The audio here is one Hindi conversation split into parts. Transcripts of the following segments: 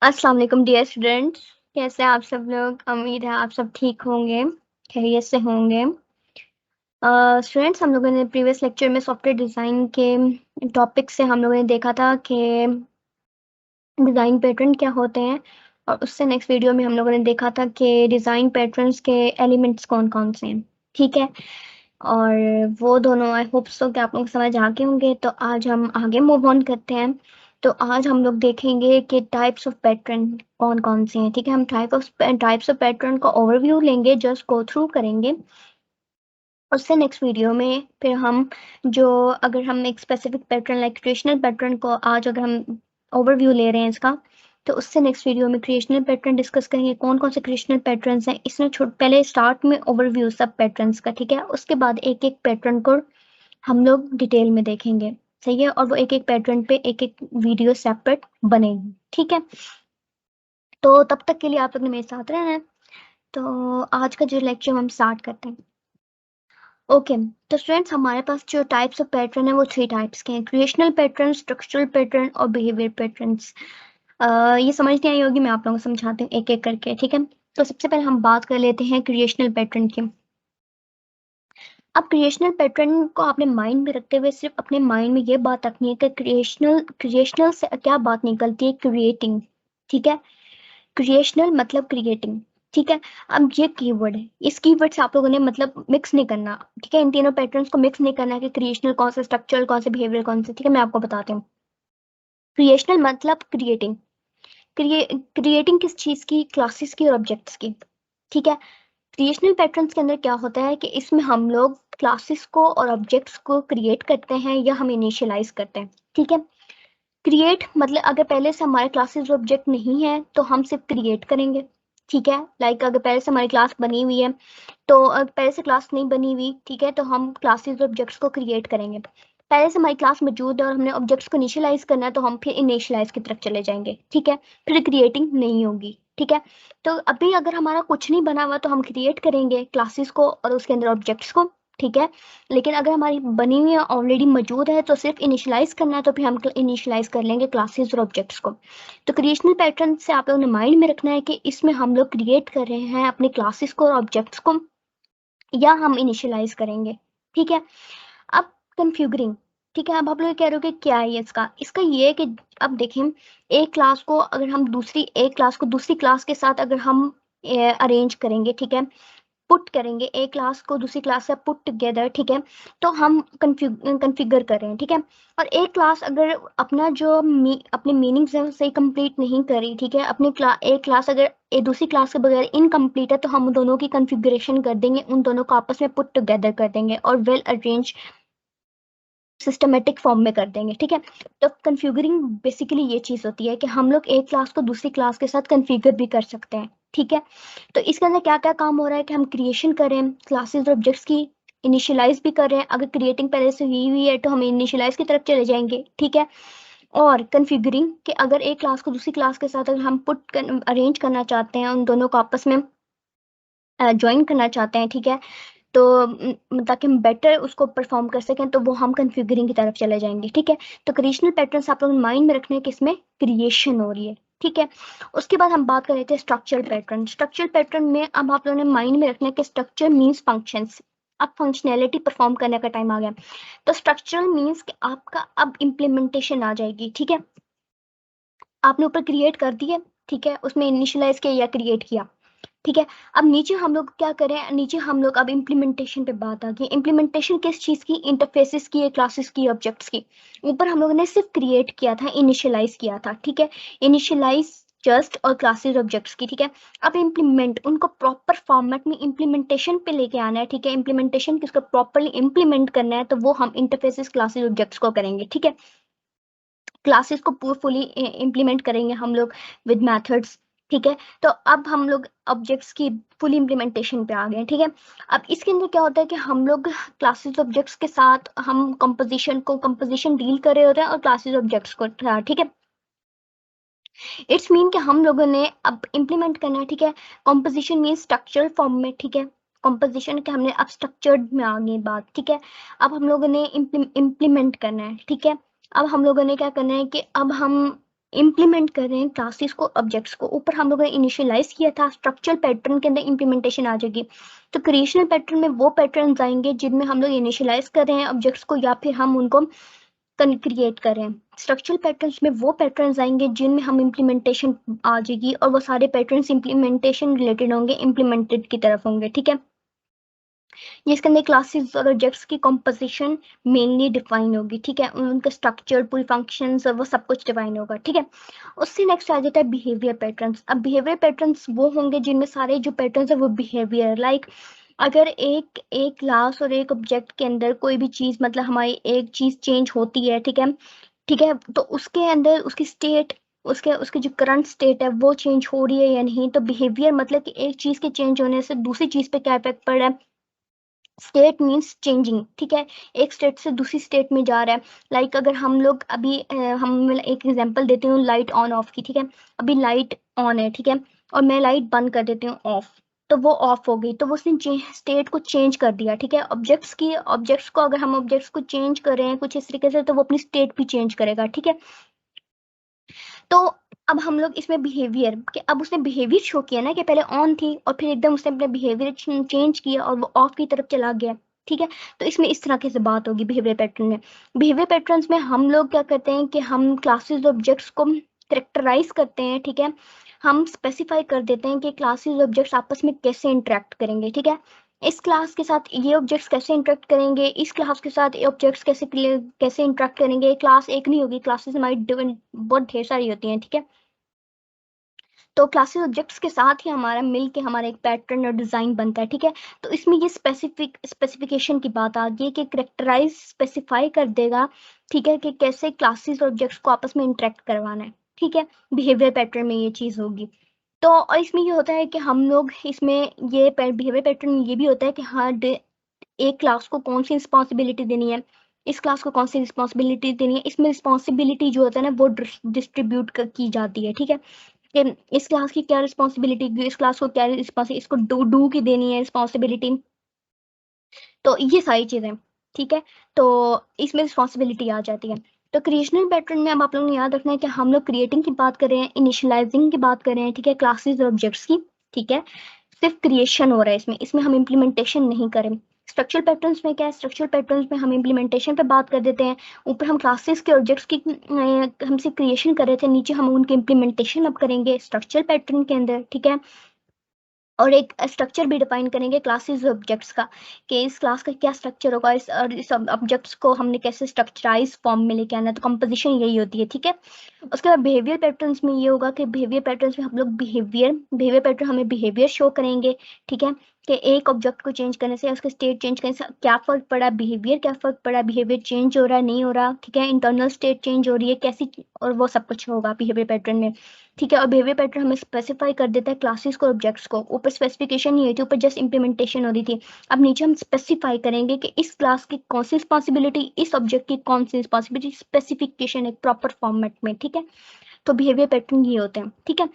अस्सलाम वालेकुम डियर स्टूडेंट्स। कैसे हैं आप सब लोग? उम्मीद है आप सब ठीक होंगे, खैरियत से होंगे। स्टूडेंट्स, हम लोगों ने प्रीवियस लेक्चर में सॉफ्टवेयर डिज़ाइन के टॉपिक से हम लोगों ने देखा था कि डिज़ाइन पैटर्न क्या होते हैं, और उससे नेक्स्ट वीडियो में हम लोगों ने देखा था कि डिज़ाइन पैटर्न्स के एलिमेंट्स कौन-कौन से हैं, ठीक है? और वो दोनों आई होप सो कि आप लोग समझ आ गए होंगे। तो आज हम आगे मूव ऑन करते हैं। तो आज हम लोग देखेंगे कि टाइप्स ऑफ पैटर्न कौन-कौन से हैं, ठीक है? हम टाइप्स ऑफ पैटर्न का ओवरव्यू लेंगे, जस्ट गो थ्रू करेंगे। उससे नेक्स्ट वीडियो में फिर हम जो अगर हम एक specific pattern like creational pattern को आज अगर हम ओवरव्यू ले रहे हैं इसका, तो उससे नेक्स्ट वीडियो में क्रिएशनल पैटर्न डिस्कस करेंगे, कौन-कौन से क्रिएशनल पैटर्न्स हैं। इसमें पहले स्टार्ट में ओवरव्यू सब पैटर्न्स का, ठीक है? उसके बाद एक-एक पैटर्न को हम लोग डिटेल में देखेंगे, सही है? और वो एक-एक पैटर्न पे एक-एक वीडियो सेपरेट बनेगी, ठीक है? तो तब तक के लिए आप लोग ने मेरे साथ रहना है। तो आज का जो लेक्चर हम स्टार्ट करते हैं। ओके, तो स्टूडेंट्स हमारे पास जो टाइप्स ऑफ पैटर्न है वो 3 टाइप्स के हैं, क्रिएशनल पैटर्न, स्ट्रक्चरल पैटर्न और बिहेवियर पैटर्न्स। ये समझ नहीं आई होगी, मैं आप लोगों को समझाती हूँ एक-एक करके, ठीक है? तो सबसे पहले हम बात कर लेते हैं क्रिएशनल पैटर्न की। अब क्रिएशनल पैटर्न को आपने माइंड में रखते हुए सिर्फ अपने माइंड में ये बात रखनी है कि क्रिएशनल से क्या बात निकलती है, क्रिएटिंग, ठीक है? क्रिएशनल मतलब क्रिएटिंग, ठीक है? अब ये कीवर्ड है, इस कीवर्ड से आप लोगों ने मतलब मिक्स नहीं करना, ठीक है? इन तीनों पैटर्न्स को मिक्स नहीं करना कि क्रिएशनल कौन सा, स्ट्रक्चरल कौन सा, बिहेवियर कौन सा, ठीक है? मैं आपको बताती हूँ। क्रिएशनल मतलब क्रिएटिंग, क्रिएटिंग किस चीज़ की? क्लासेस की और ऑब्जेक्ट्स की, ठीक है? क्रिएशनल पैटर्न्स के अंदर क्या होता है कि इसमें हम लोग क्लासेस को और ऑब्जेक्ट्स को क्रिएट करते हैं या हम इनिशियलाइज करते हैं, ठीक है? क्रिएट मतलब अगर पहले से हमारे क्लासेस ऑब्जेक्ट नहीं है तो हम सिर्फ क्रिएट करेंगे, ठीक है? लाइक अगर पहले से हमारी क्लास बनी हुई है तो पहले से क्लास नहीं बनी हुई, ठीक है? तो हम क्लासेस ऑब्जेक्ट्स को क्रिएट करेंगे। पहले से हमारी क्लास मौजूद है और हमने ऑब्जेक्ट्स को इनिशियलाइज करना है तो हम फिर इनिशियलाइज की तरफ चले जाएंगे, ठीक है? फिर क्रिएटिंग नहीं होगी, ठीक है? तो अभी अगर हमारा कुछ नहीं बना हुआ तो हम क्रिएट करेंगे क्लासेस को और उसके अंदर ऑब्जेक्ट्स को, ठीक है? लेकिन अगर हमारी बनी हुई है, ऑलरेडी मौजूद है, तो सिर्फ इनिशियलाइज करना है तो फिर हम इनिशियलाइज कर लेंगे क्लासेस और ऑब्जेक्ट्स को। तो क्रिएशनल पैटर्न से आप लोगों ने माइंड में रखना है कि इसमें हम लोग क्रिएट कर रहे हैं अपने क्लासेस को और ऑब्जेक्ट्स को, या हम इनिशियलाइज करेंगे, ठीक है? अब कन्फ्यूगरिंग, ठीक है? अब आप लोग कह रहे हो कि क्या है ये इसका? इसका ये है कि अब देखें, एक क्लास को अगर हम एक क्लास को दूसरी क्लास के साथ अगर हम अरेंज करेंगे, ठीक है? पुट करेंगे, एक क्लास को दूसरी क्लास से पुट टुगेदर, ठीक है? तो हम कन्फिगर कर रहे हैं, ठीक है? और एक क्लास अगर अपना जो अपने मीनिंग्स है सही कंप्लीट नहीं करी, ठीक है? एक क्लास अगर दूसरी क्लास के बगैर इनकम्प्लीट है तो हम दोनों की कन्फिगरेशन कर देंगे, उन दोनों को आपस में पुट टुगेदर कर देंगे और वेल अरेंज सिस्टमेटिक फॉर्म में कर देंगे, ठीक है? तो कन्फिगरिंग बेसिकली ये चीज़ होती है कि हम लोग एक क्लास को दूसरी क्लास के साथ कन्फिगर भी कर सकते हैं, ठीक है? तो इसके अंदर क्या-क्या काम हो रहा है कि हम क्रिएशन कर रहे हैं क्लासेस और ऑब्जेक्ट्स की, इनिशियलाइज़ भी कर रहे हैं, अगर क्रिएटिंग पहले से हुई है तो हम इनिशियलाइज़ की तरफ चले जाएँगे, ठीक है? और कन्फिगरिंग कि अगर एक क्लास को दूसरी क्लास के साथ अगर हम अरेंज करना चाहते हैं, उन दोनों को आपस में जॉइन करना चाहते हैं, ठीक है? तो ताकि हम बेटर उसको परफॉर्म कर सकें तो वो हम कन्फिगरिंग की तरफ चले जाएंगे, ठीक है? तो क्रिएशनल पैटर्न्स आप लोग माइंड में रखने कि इसमें क्रिएशन हो रही है, ठीक है? उसके बाद हम बात कर रहे थे स्ट्रक्चरल पैटर्न। स्ट्रक्चरल पैटर्न में अब आप लोगों ने माइंड में रखना है कि स्ट्रक्चर मीन्स फंक्शंस। अब फंक्शनैलिटी परफॉर्म करने का टाइम आ गया। तो स्ट्रक्चरल मीन्स कि आपका अब इम्प्लीमेंटेशन आ जाएगी, ठीक है? आपने ऊपर क्रिएट कर दिया, ठीक है? उसमें इनिशियलाइज किया या क्रिएट किया, ठीक है? अब नीचे हम लोग क्या करें, नीचे हम लोग अब इम्प्लीमेंटेशन पे बात आ गई। इम्प्लीमेंटेशन किस चीज़ की? इंटरफेसेस की, क्लासेस की, ऑब्जेक्ट्स की। ऊपर हम लोगों ने सिर्फ क्रिएट किया था, इनिशियलाइज किया था, ठीक है? इनिशियलाइज जस्ट और क्लासेस ऑब्जेक्ट्स की, ठीक है? अब इम्प्लीमेंट उनको प्रॉपर फॉर्मेट में इम्प्लीमेंटेशन पे लेके आना है, ठीक है? इम्प्लीमेंटेशन किसको प्रॉपरली इम्प्लीमेंट करना है तो वो हम इंटरफेसेस, क्लासेस, ऑब्जेक्ट्स को करेंगे, ठीक है? क्लासेस को फुली इम्प्लीमेंट करेंगे हम लोग विद मेथड्स, ठीक है? तो अब हम लोग ऑब्जेक्ट्स की फुल इम्प्लीमेंटेशन पे आ गए, ठीक है? अब इसके अंदर क्या होता है कि हम लोग क्लासेस ऑब्जेक्ट्स के साथ हम कंपोजिशन डील कर रहे होते हैं और क्लासेस ऑब्जेक्ट्स को, ठीक है? इट्स मीन कि हम लोगों ने अब इम्प्लीमेंट करना है, ठीक है? कंपोजिशन मीन स्ट्रक्चरल फॉर्म में, ठीक है? कंपोजिशन के हमने अब स्ट्रक्चर्ड में आ गई बात, ठीक है? अब हम लोगों ने इम्प्लीमेंट करना है, ठीक है? अब हम लोगों ने क्या करना है कि अब हम इम्प्लीमेंट कर रहे हैं क्लासेस को, ऑब्जेक्ट्स को। ऊपर हम लोगों ने इनिशियलाइज किया था, स्ट्रक्चरल पैटर्न के अंदर इम्प्लीमेंटेशन आ जाएगी। तो क्रिएशनल पैटर्न में वो पैटर्न आएंगे जिनमें हम लोग इनिशियलाइज कर रहे हैं ऑब्जेक्ट्स को, या फिर हम उनको क्रिएट करें। स्ट्रक्चरल पैटर्न्स में वो पैटर्न्स आएंगे जिनमें हम इम्प्लीमेंटेशन आ जाएगी, और वो सारे पैटर्न्स इम्प्लीमेंटेशन रिलेटेड होंगे, इम्प्लीमेंटेड की तरफ होंगे, ठीक है। इसके अंदर क्लासेस और ऑब्जेक्ट्स की कंपोजिशन मेनली डिफाइन होगी, ठीक है, उनका स्ट्रक्चर, पूरी फंक्शंस, वो सब कुछ डिफाइन होगा, ठीक है। उससे नेक्स्ट आ जाता है बिहेवियर पैटर्न्स। अब बिहेवियर पैटर्न्स वो होंगे जिनमें सारे जो पैटर्न्स है वो बिहेवियर, लाइक अगर एक क्लास और एक ऑब्जेक्ट के अंदर कोई भी चीज, मतलब हमारी एक चीज चेंज होती है, ठीक है, ठीक है, तो उसके अंदर उसकी स्टेट, उसके उसकी जो करंट स्टेट है वो चेंज हो रही है या नहीं। तो बिहेवियर मतलब कि एक चीज के चेंज होने से दूसरी चीज पे क्या इफेक्ट पड़ रहा है। स्टेट मीन्स चेंजिंग, ठीक है, एक स्टेट से दूसरी स्टेट में जा रहा है। लाइक अगर हम लोग अभी हम एक एग्जांपल देती हूँ लाइट ऑन ऑफ की, ठीक है, अभी लाइट ऑन है, ठीक है, और मैं लाइट बंद कर देती हूँ ऑफ, तो वो ऑफ हो गई, तो वो उसने स्टेट को चेंज कर दिया, ठीक है। ऑब्जेक्ट्स को अगर हम ऑब्जेक्ट्स को चेंज कर रहे हैं कुछ इस तरीके से, तो वो अपनी स्टेट भी चेंज करेगा, ठीक है। तो अब हम लोग इसमें बिहेवियर कि अब उसने बिहेवियर शो किया ना, कि पहले ऑन थी और फिर एकदम उसने अपने बिहेवियर चेंज किया और वो ऑफ की तरफ चला गया, ठीक है। तो इसमें इस तरह की से बात होगी बिहेवियर पैटर्न में। बिहेवियर पैटर्न्स में हम लोग क्या करते हैं कि हम क्लासेस ऑब्जेक्ट्स को करेक्टराइज करते हैं, ठीक है, हम स्पेसिफाई कर देते हैं कि क्लासेस ऑब्जेक्ट्स आपस में कैसे इंटरेक्ट करेंगे, ठीक है। इस क्लास के साथ ये ऑब्जेक्ट्स कैसे इंटरेक्ट करेंगे, इस क्लास के साथ ये ऑब्जेक्ट्स कैसे इंटरेक्ट करेंगे। क्लास एक नहीं होगी, क्लासेस हमारी बहुत ढेर सारी होती हैं, ठीक है। तो क्लासेस ऑब्जेक्ट्स के साथ ही हमारा मिल के हमारा एक पैटर्न और डिजाइन बनता है, ठीक है। तो इसमें ये स्पेसिफिकेशन की बात आ गई है कि करेक्टराइज स्पेसिफाई कर देगा, ठीक है, कि कैसे क्लासेस ऑब्जेक्ट्स को आपस में इंटरेक्ट करवाना है, ठीक है। बिहेवियर पैटर्न में ये चीज होगी। तो और इसमें ये होता है कि हम लोग इसमें ये बिहेवियर पैटर्न ये भी होता है कि हाँ, एक क्लास को कौन सी रिस्पॉन्सिबिलिटी देनी है, इस क्लास को कौन सी रिस्पॉन्सिबिलिटी देनी है। इसमें रिस्पॉन्सिबिलिटी जो होता है ना वो डिस्ट्रीब्यूट की जाती है, ठीक है, कि इस क्लास की क्या रिस्पॉन्सिबिलिटी, इस क्लास को क्या रिस्पॉन्सिबिलिटी, इसको डू की देनी है रिस्पॉन्सिबिलिटी। तो ये सारी चीजें, ठीक है, तो इसमें रिस्पॉन्सिबिलिटी आ जाती है। तो क्रिएशनल पैटर्न में अब आप लोगों ने याद रखना है कि हम लोग क्रिएटिंग की बात कर रहे हैं, इनिशियलाइजिंग की बात कर रहे हैं, ठीक है, क्लासेस और ऑब्जेक्ट्स की, ठीक है। सिर्फ क्रिएशन हो रहा है इसमें, इसमें हम इम्प्लीमेंटेशन नहीं करें। स्ट्रक्चरल पैटर्न्स में क्या है, स्ट्रक्चरल पैटर्न्स में हम इम्प्लीमेंटेशन पे बात कर देते हैं। ऊपर हम क्लासेस के ऑब्जेक्ट्स की हम सिर्फ क्रिएशन कर रहे थे, नीचे हम उनके इम्प्लीमेंटेशन अब करेंगे स्ट्रक्चरल पैटर्न के अंदर, ठीक है। और एक स्ट्रक्चर भी डिफाइन करेंगे क्लासेस ऑब्जेक्ट्स का, कि इस क्लास का क्या स्ट्रक्चर होगा, इस ऑब्जेक्ट्स को हमने कैसे स्ट्रक्चराइज फॉर्म में लेके आना है। तो कंपोजिशन यही होती है, ठीक है। उसके बाद बिहेवियर पैटर्न्स में ये होगा कि बिहेवियर पैटर्न्स में हम लोग बिहेवियर पैटर्न हमें बिहेवियर शो करेंगे, ठीक है, कि एक ऑब्जेक्ट को चेंज करने से, उसके स्टेट चेंज करने से क्या फर्क पड़ा, बिहेवियर क्या फर्क पड़ा, बिहेवियर चेंज हो रहा है नहीं हो रहा, ठीक है, इंटरनल स्टेट चेंज हो रही है कैसी, और वो सब कुछ होगा बिहेवियर पैटर्न में, ठीक है। और बिहेवियर पैटर्न हमें स्पेसिफाई कर देता है क्लासेस को, ऑब्जेक्ट्स को। ऊपर स्पेसिफिकेशन नहीं हुई थी, ऊपर जस्ट इंप्लीमेंटेशन हो रही थी। अब नीचे हम स्पेसिफाई करेंगे कि इस क्लास की कौन सी रिस्पॉन्सिबिलिटी, इस ऑब्जेक्ट की कौन सी रिस्पॉन्सिबिलिटी, स्पेसिफिकेशन एक प्रॉपर फॉर्मेट में, ठीक है। तो बिहेवियर पैटर्न ये होते हैं, ठीक है।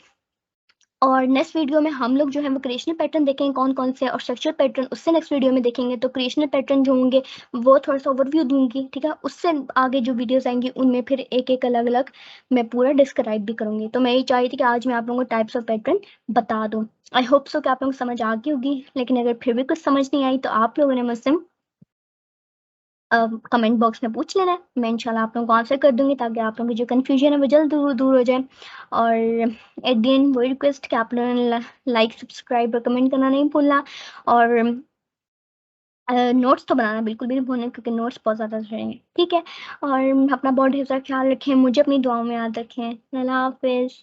और नेक्स्ट वीडियो में हम लोग जो है वो क्रिएशनल पैटर्न देखेंगे कौन कौन से, और स्ट्रक्चरल पैटर्न उससे नेक्स्ट वीडियो में देखेंगे। तो क्रिएशनल पैटर्न जो होंगे वो थोड़ा सा ओवरव्यू दूंगी, ठीक है। उससे आगे जो वीडियोस आएंगी उनमें फिर एक एक अलग अलग मैं पूरा डिस्क्राइब भी करूंगी। तो मैं ये चाह रही थी कि आज मैं आप लोगों को टाइप्स ऑफ पैटर्न बता दूँ। आई होप सो कि आप लोगों को समझ आ गई होगी, लेकिन अगर फिर भी कुछ समझ नहीं आई तो आप लोगों ने मुझसे कमेंट बॉक्स में पूछ लेना है, मैं इंशाल्लाह आप लोगों को आंसर कर दूंगी, ताकि आप लोगों की जो कन्फ्यूजन है वो जल्द दूर हो जाए। और एट द एंड वही रिक्वेस्ट कि आप लोगों ने लाइक, सब्सक्राइब और कमेंट करना नहीं भूलना। और नोट्स तो बनाना बिल्कुल भी नहीं भूलना, क्योंकि नोट्स बहुत ज़्यादा रहेंगे, ठीक है। और अपना बहुत ढेर सारा ख्याल रखें, मुझे अपनी दुआओं में याद रखें। अल्लाह हाफिज़।